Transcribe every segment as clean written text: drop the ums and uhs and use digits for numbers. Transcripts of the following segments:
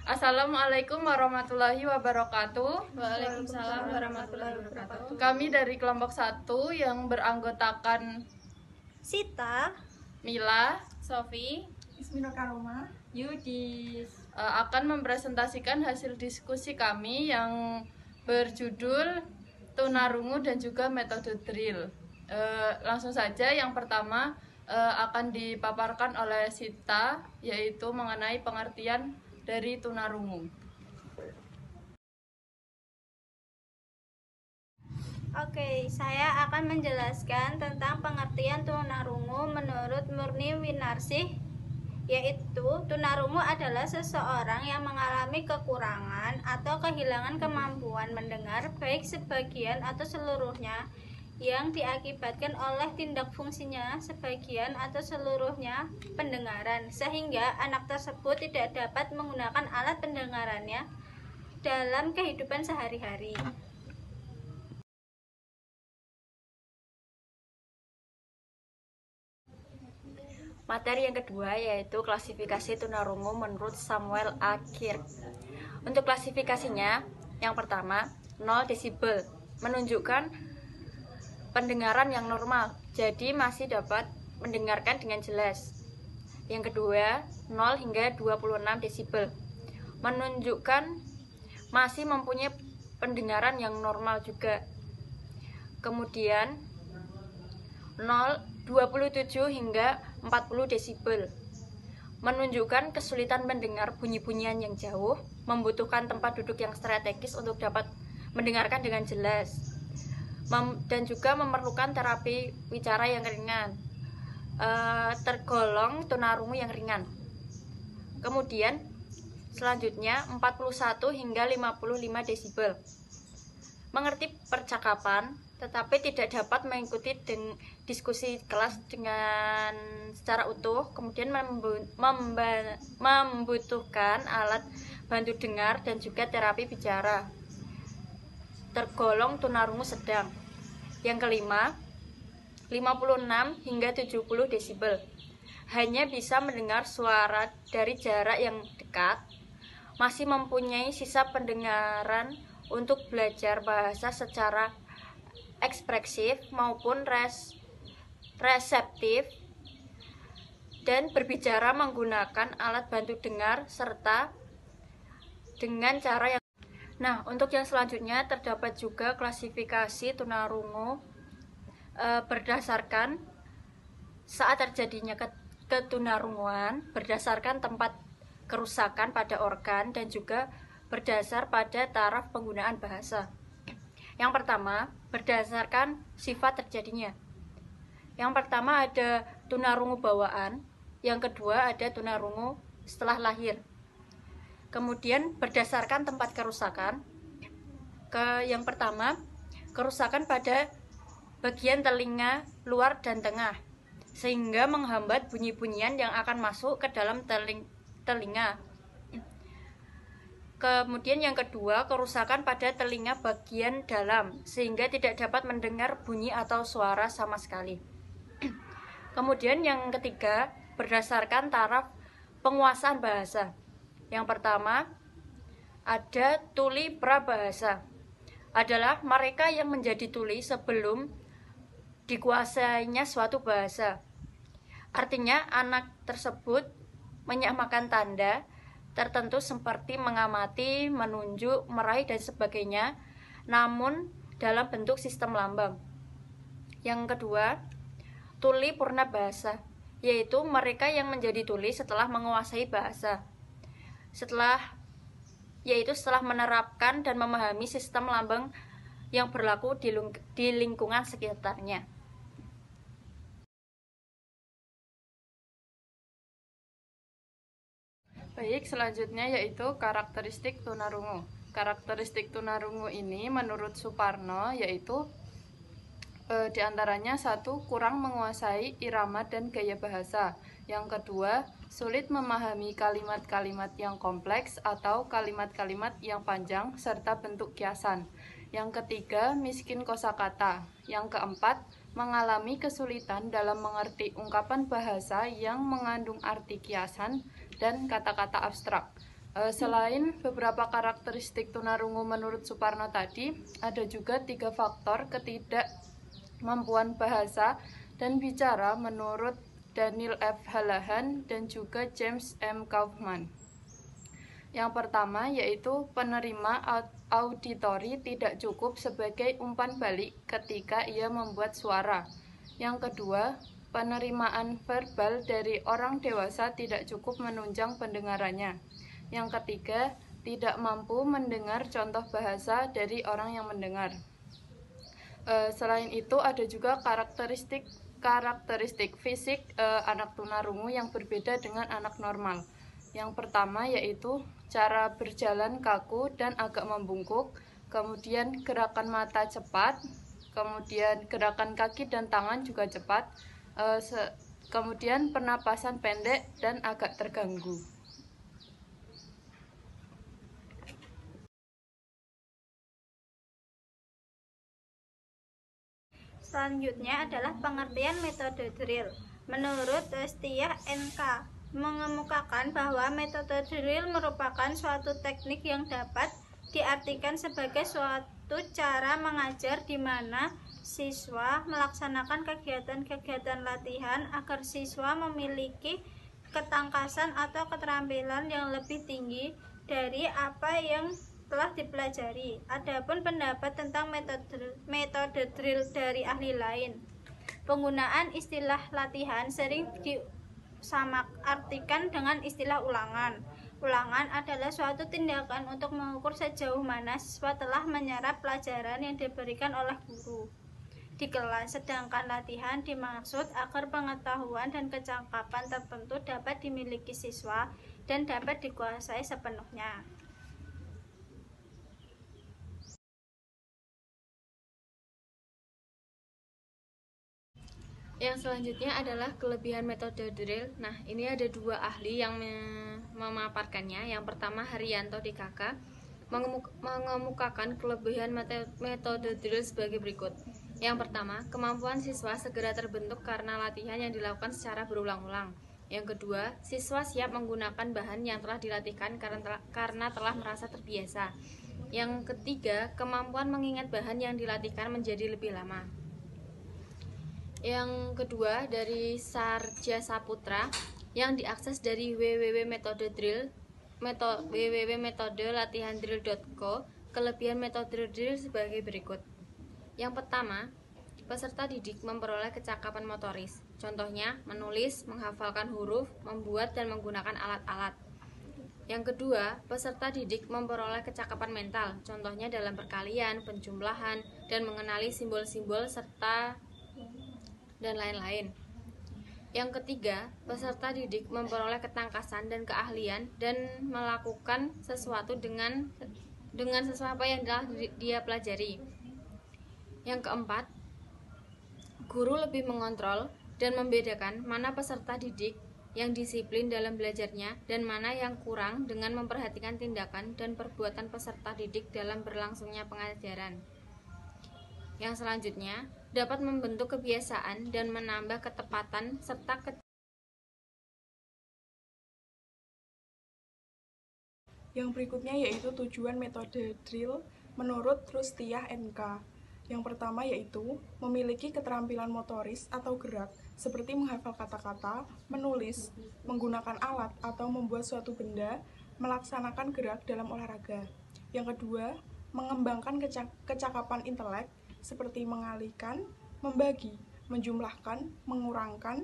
Assalamualaikum warahmatullahi wabarakatuh. Waalaikumsalam warahmatullahi wabarakatuh. Kami dari kelompok 1 yang beranggotakan Sita, Mila, Sofi, Isminokaroma, Yudis. akan mempresentasikan hasil diskusi kami yang berjudul tunarungu dan juga metode drill. Langsung saja, yang pertama akan dipaparkan oleh Sita, yaitu mengenai pengertian dari tunarungu. Oke, saya akan menjelaskan tentang pengertian tunarungu menurut Murni Winarsih, yaitu tunarungu adalah seseorang yang mengalami kekurangan atau kehilangan kemampuan mendengar baik sebagian atau seluruhnya yang diakibatkan oleh tindak fungsinya sebagian atau seluruhnya pendengaran, sehingga anak tersebut tidak dapat menggunakan alat pendengarannya dalam kehidupan sehari-hari. Materi yang kedua yaitu klasifikasi tunarungu menurut Samuel A. Kirk. Untuk klasifikasinya, yang pertama 0 desibel, menunjukkan pendengaran yang normal, jadi masih dapat mendengarkan dengan jelas. Yang kedua 0 hingga 26 desibel, menunjukkan masih mempunyai pendengaran yang normal juga. Kemudian 27 hingga 40 desibel, menunjukkan kesulitan mendengar bunyi-bunyian yang jauh, membutuhkan tempat duduk yang strategis untuk dapat mendengarkan dengan jelas, dan juga memerlukan terapi wicara yang ringan, tergolong tunarungu yang ringan. Kemudian selanjutnya 41 hingga 55 desibel, mengerti percakapan tetapi tidak dapat mengikuti diskusi kelas dengan secara utuh, kemudian membutuhkan alat bantu dengar dan juga terapi bicara, tergolong tunarungu sedang. Yang kelima 56 hingga 70 desibel, hanya bisa mendengar suara dari jarak yang dekat, masih mempunyai sisa pendengaran untuk belajar bahasa secara ekspresif maupun reseptif, dan berbicara menggunakan alat bantu dengar serta dengan cara yang. Nah, untuk yang selanjutnya terdapat juga klasifikasi tunarungu berdasarkan saat terjadinya ketunarunguan, berdasarkan tempat kerusakan pada organ, dan juga berdasar pada taraf penggunaan bahasa. Yang pertama, berdasarkan sifat terjadinya. Yang pertama ada tunarungu bawaan, yang kedua ada tunarungu setelah lahir. Kemudian berdasarkan tempat kerusakan, yang pertama kerusakan pada bagian telinga luar dan tengah, sehingga menghambat bunyi-bunyian yang akan masuk ke dalam telinga. Kemudian yang kedua, kerusakan pada telinga bagian dalam, sehingga tidak dapat mendengar bunyi atau suara sama sekali. Kemudian yang ketiga, berdasarkan taraf penguasaan bahasa. Yang pertama ada tuli prabahasa, adalah mereka yang menjadi tuli sebelum dikuasainya suatu bahasa. Artinya anak tersebut menyamakan tanda tertentu seperti mengamati, menunjuk, meraih, dan sebagainya, namun dalam bentuk sistem lambang. Yang kedua, tuli purna bahasa, yaitu mereka yang menjadi tuli setelah menguasai bahasa, setelah menerapkan dan memahami sistem lambang yang berlaku di lingkungan sekitarnya. Baik, selanjutnya yaitu karakteristik tunarungu. Karakteristik tunarungu ini menurut Suparno yaitu diantaranya 1. Kurang menguasai irama dan gaya bahasa. Yang kedua, sulit memahami kalimat-kalimat yang kompleks atau kalimat-kalimat yang panjang serta bentuk kiasan. Yang ketiga, miskin kosakata. Yang keempat, mengalami kesulitan dalam mengerti ungkapan bahasa yang mengandung arti kiasan dan kata-kata abstrak. Selain beberapa karakteristik tunarungu menurut Suparno tadi, ada juga 3 faktor ketidakmampuan bahasa dan bicara menurut Daniel F. Halahan dan juga James M. Kaufman. Yang pertama yaitu penerima auditori tidak cukup sebagai umpan balik ketika ia membuat suara. Yang kedua, penerimaan verbal dari orang dewasa tidak cukup menunjang pendengarannya. Yang ketiga, tidak mampu mendengar contoh bahasa dari orang yang mendengar. Selain itu ada juga karakteristik fisik anak tunarungu yang berbeda dengan anak normal. Yang pertama yaitu cara berjalan kaku dan agak membungkuk, kemudian gerakan mata cepat, kemudian gerakan kaki dan tangan juga cepat, kemudian pernapasan pendek dan agak terganggu. Selanjutnya adalah pengertian metode drill. Menurut Tiah NK, mengemukakan bahwa metode drill merupakan suatu teknik yang dapat diartikan sebagai suatu cara mengajar di mana siswa melaksanakan kegiatan-kegiatan latihan agar siswa memiliki ketangkasan atau keterampilan yang lebih tinggi dari apa yang telah dipelajari. Adapun pendapat tentang metode drill dari ahli lain, penggunaan istilah latihan sering disamaartikan dengan istilah ulangan. Ulangan adalah suatu tindakan untuk mengukur sejauh mana siswa telah menyerap pelajaran yang diberikan oleh guru di kelas, sedangkan latihan dimaksud agar pengetahuan dan kecakapan tertentu dapat dimiliki siswa dan dapat dikuasai sepenuhnya. Yang selanjutnya adalah kelebihan metode drill. Nah, ini ada 2 ahli yang memaparkannya. Yang pertama Haryanto DKK mengemukakan kelebihan metode drill sebagai berikut. Yang pertama, kemampuan siswa segera terbentuk karena latihan yang dilakukan secara berulang-ulang. Yang kedua, siswa siap menggunakan bahan yang telah dilatihkan karena telah merasa terbiasa. Yang ketiga, kemampuan mengingat bahan yang dilatihkan menjadi lebih lama. Yang kedua dari Sarja Saputra yang diakses dari www.metodelatihandrill.co. Kelebihan metode drill sebagai berikut. Yang pertama, peserta didik memperoleh kecakapan motoris. Contohnya, menulis, menghafalkan huruf, membuat dan menggunakan alat-alat. Yang kedua, peserta didik memperoleh kecakapan mental. Contohnya dalam perkalian, penjumlahan, dan mengenali simbol-simbol serta dan lain-lain. Yang ketiga, peserta didik memperoleh ketangkasan dan keahlian dan melakukan sesuatu dengan sesuatu yang telah dia pelajari. Yang keempat, guru lebih mengontrol dan membedakan mana peserta didik yang disiplin dalam belajarnya dan mana yang kurang dengan memperhatikan tindakan dan perbuatan peserta didik dalam berlangsungnya pengajaran. Yang selanjutnya, dapat membentuk kebiasaan dan menambah ketepatan serta Yang berikutnya yaitu tujuan metode drill menurut Rustiah NK. Yang pertama yaitu memiliki keterampilan motoris atau gerak seperti menghafal kata-kata, menulis, menggunakan alat atau membuat suatu benda, melaksanakan gerak dalam olahraga. Yang kedua, mengembangkan kecakapan intelek seperti mengalihkan, membagi, menjumlahkan, mengurangkan,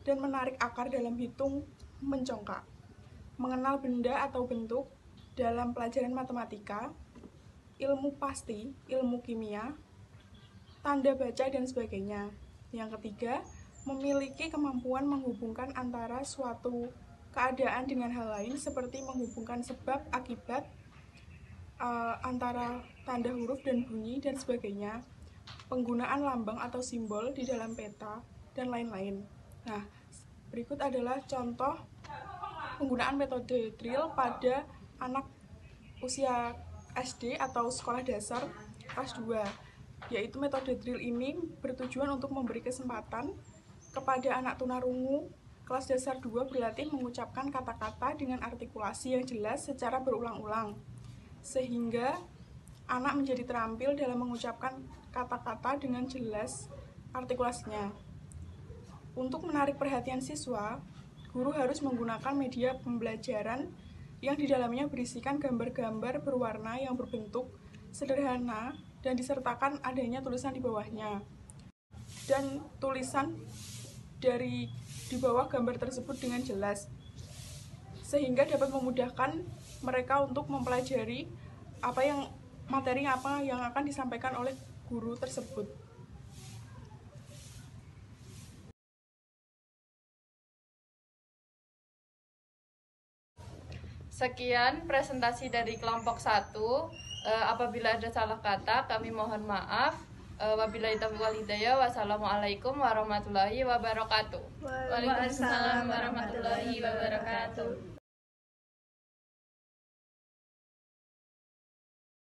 dan menarik akar dalam hitung mencongkak. Mengenal benda atau bentuk dalam pelajaran matematika, ilmu pasti, ilmu kimia, tanda baca, dan sebagainya. Yang ketiga, memiliki kemampuan menghubungkan antara suatu keadaan dengan hal lain seperti menghubungkan sebab akibat antara tanda huruf dan bunyi dan sebagainya, penggunaan lambang atau simbol di dalam peta, dan lain-lain. Nah, berikut adalah contoh penggunaan metode drill pada anak usia SD atau sekolah dasar kelas 2, yaitu metode drill ini bertujuan untuk memberi kesempatan kepada anak tunarungu Kelas dasar 2 berlatih mengucapkan kata-kata dengan artikulasi yang jelas secara berulang-ulang, sehingga anak menjadi terampil dalam mengucapkan kata-kata dengan jelas artikulasinya. Untuk menarik perhatian siswa, guru harus menggunakan media pembelajaran yang di dalamnya berisikan gambar-gambar berwarna yang berbentuk sederhana dan disertakan adanya tulisan di bawahnya. Dan tulisan di bawah gambar tersebut dengan jelas, sehingga dapat memudahkan mereka untuk mempelajari materi apa yang akan disampaikan oleh guru tersebut. Sekian presentasi dari kelompok 1. Apabila ada salah kata, kami mohon maaf. Wabillahi taufiq wal hidayah. Wassalamualaikum warahmatullahi wabarakatuh. Waalaikumsalam warahmatullahi wabarakatuh.